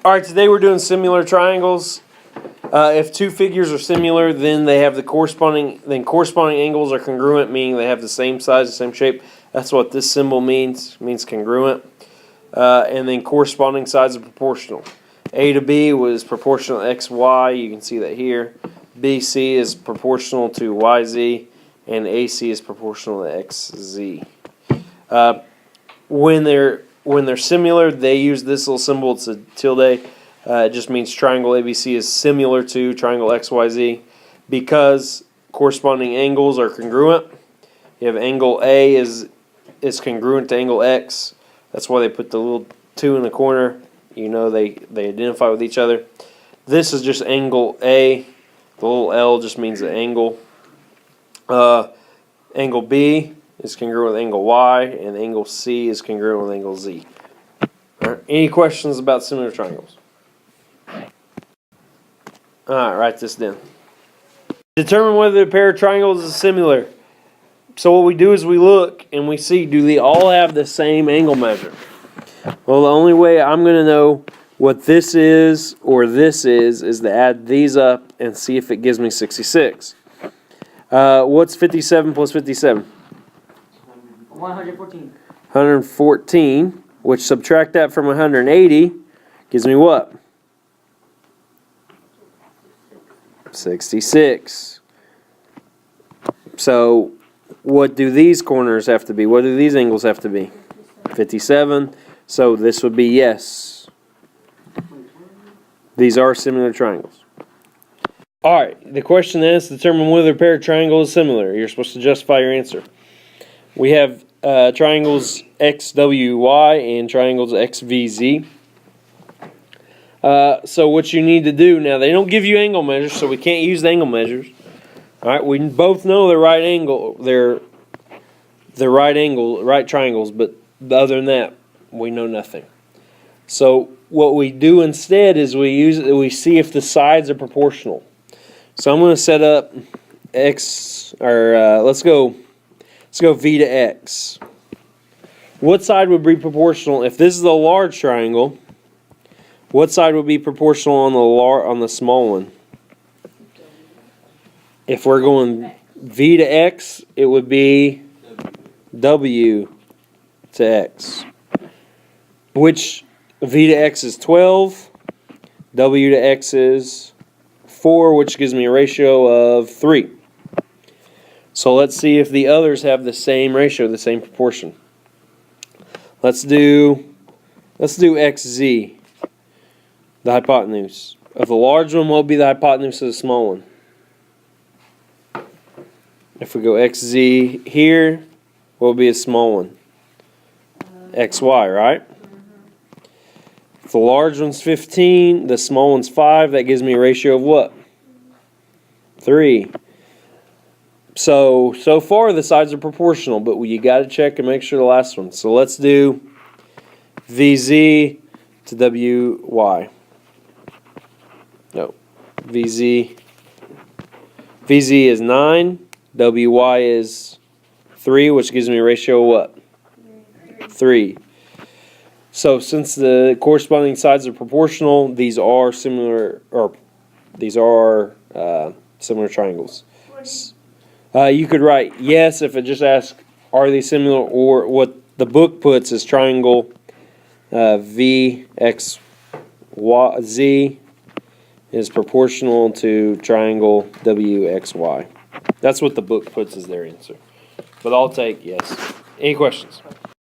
All right, today we're doing similar triangles. If two figures are similar, then they have the corresponding angles are congruent, meaning they have the same size, the same shape. That's what this symbol means. It means congruent. And then corresponding sides are proportional. A to B was proportional to XY. You can see that here. BC is proportional to YZ, and AC is proportional to XZ. When they're similar, they use this little symbol. It's a tilde. It just means triangle ABC is similar to triangle XYZ. Because corresponding angles are congruent, you have angle A is congruent to angle X. That's why they put the little 2 in the corner. You know they identify with each other. This is just angle A. The little L just means the angle. Angle B is congruent with angle Y, and angle C is congruent with angle Z. All right. Any questions about similar triangles? All right, write this down. Determine whether the pair of triangles is similar. So what we do is we look and we see, do they all have the same angle measure? Well, the only way I'm going to know what this is or this is to add these up and see if it gives me 66. What's 57 plus 57? 114. 114, which subtract that from 180 gives me what? 66. So what do these corners have to be? What do these angles have to be? 57. So this would be yes. These are similar triangles. Alright, the question is determine whether a pair of triangles is similar. You're supposed to justify your answer. We have triangles XWY and triangles XVZ. So what you need to do, now they don't give you angle measures, so we can't use the angle measures. Alright, we both know they're right angle, they're right triangles, but other than that, we know nothing. So what we do instead is we see if the sides are proportional. So I'm going to set up X, or let's go V to X. What side would be proportional if this is a large triangle? What side would be proportional on the small one? If we're going V to X, it would be W to X. Which V to X is 12, W to X is 4, which gives me a ratio of 3. So let's see if the others have the same ratio, the same proportion. Let's do XZ, the hypotenuse. Of the large one, what would be the hypotenuse of the small one? If we go XZ here, what would be a small one? XY, right? If the large one's 15, the small one's 5, that gives me a ratio of what? 3. So far the sides are proportional, but you got to check and make sure the last one. So let's do VZ to WY. No, VZ is 9, WY is 3, which gives me a ratio of what? 3. So since the corresponding sides are proportional, these are similar, or these are similar triangles. You could write yes if it just asks, are they similar, or what the book puts is triangle VXZ is proportional to triangle WXY. That's what the book puts as their answer. But I'll take yes. Any questions?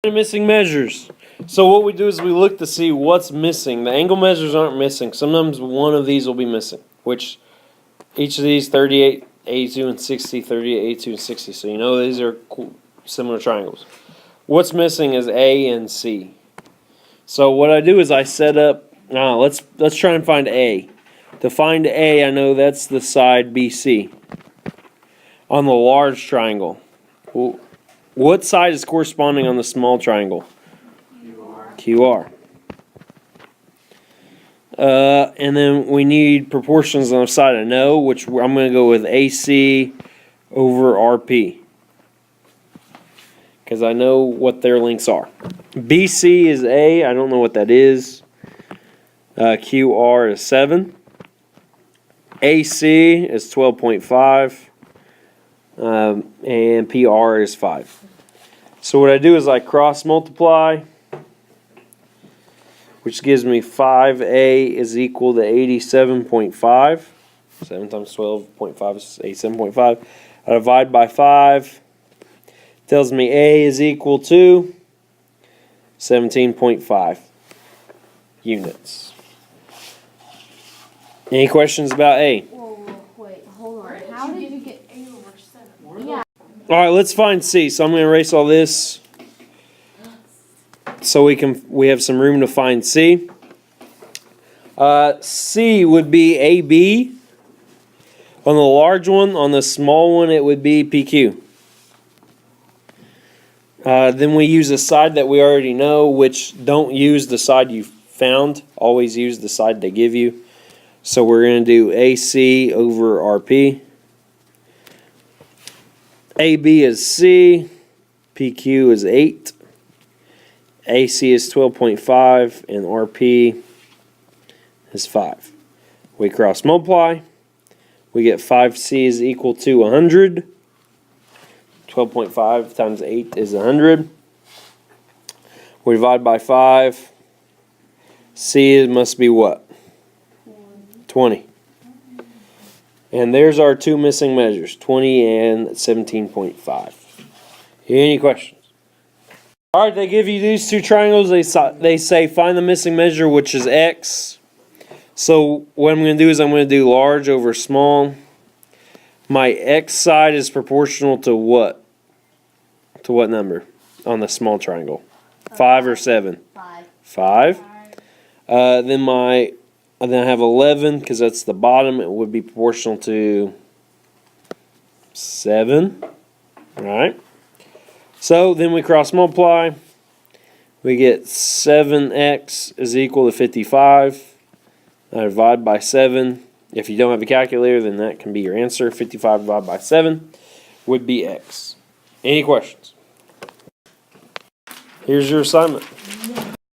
Missing measures. So what we do is we look to see what's missing. The angle measures aren't missing. Sometimes one of these will be missing, which each of these 38, 82, and 60, 38, 82, and 60. So you know these are similar triangles. What's missing is A and C. So what I do is I set up, let's try and find A. To find A, I know that's the side BC on the large triangle. What side is corresponding on the small triangle? QR. And then we need proportions on the side I know, which I'm going to go with AC over RP, because I know what their lengths are. BC is A. I don't know what that is. QR is 7. AC is 12.5. And PR is 5. So what I do is I cross multiply, which gives me 5A is equal to 87.5. 7 times 12.5 is 87.5. I divide by 5. Tells me A is equal to 17.5 units. Any questions about A? Whoa, wait, hold on. How did you get A over 7? Yeah. All right, let's find C. So I'm going to erase all this so we have some room to find C. C would be AB. On the large one, on the small one, it would be PQ. Then we use a side that we already know, which don't use the side you found. Always use the side they give you. So we're going to do AC over RP. AB is C. PQ is 8. AC is 12.5. And RP is 5. We cross multiply. We get 5C is equal to 100. 12.5 times 8 is 100. We divide by 5. C must be what? 20. And there's our two missing measures, 20 and 17.5. Any questions? All right, they give you these two triangles. They say find the missing measure, which is X. So what I'm going to do is I'm going to do large over small. My X side is proportional to what? To what number on the small triangle? 5 or 7? 5. Then I have 11 because that's the bottom. It would be proportional to 7. All right. So then we cross multiply. We get 7x is equal to 55. I divide by 7. If you don't have a calculator, then that can be your answer. 55 divided by 7 would be x. Any questions? Here's your assignment.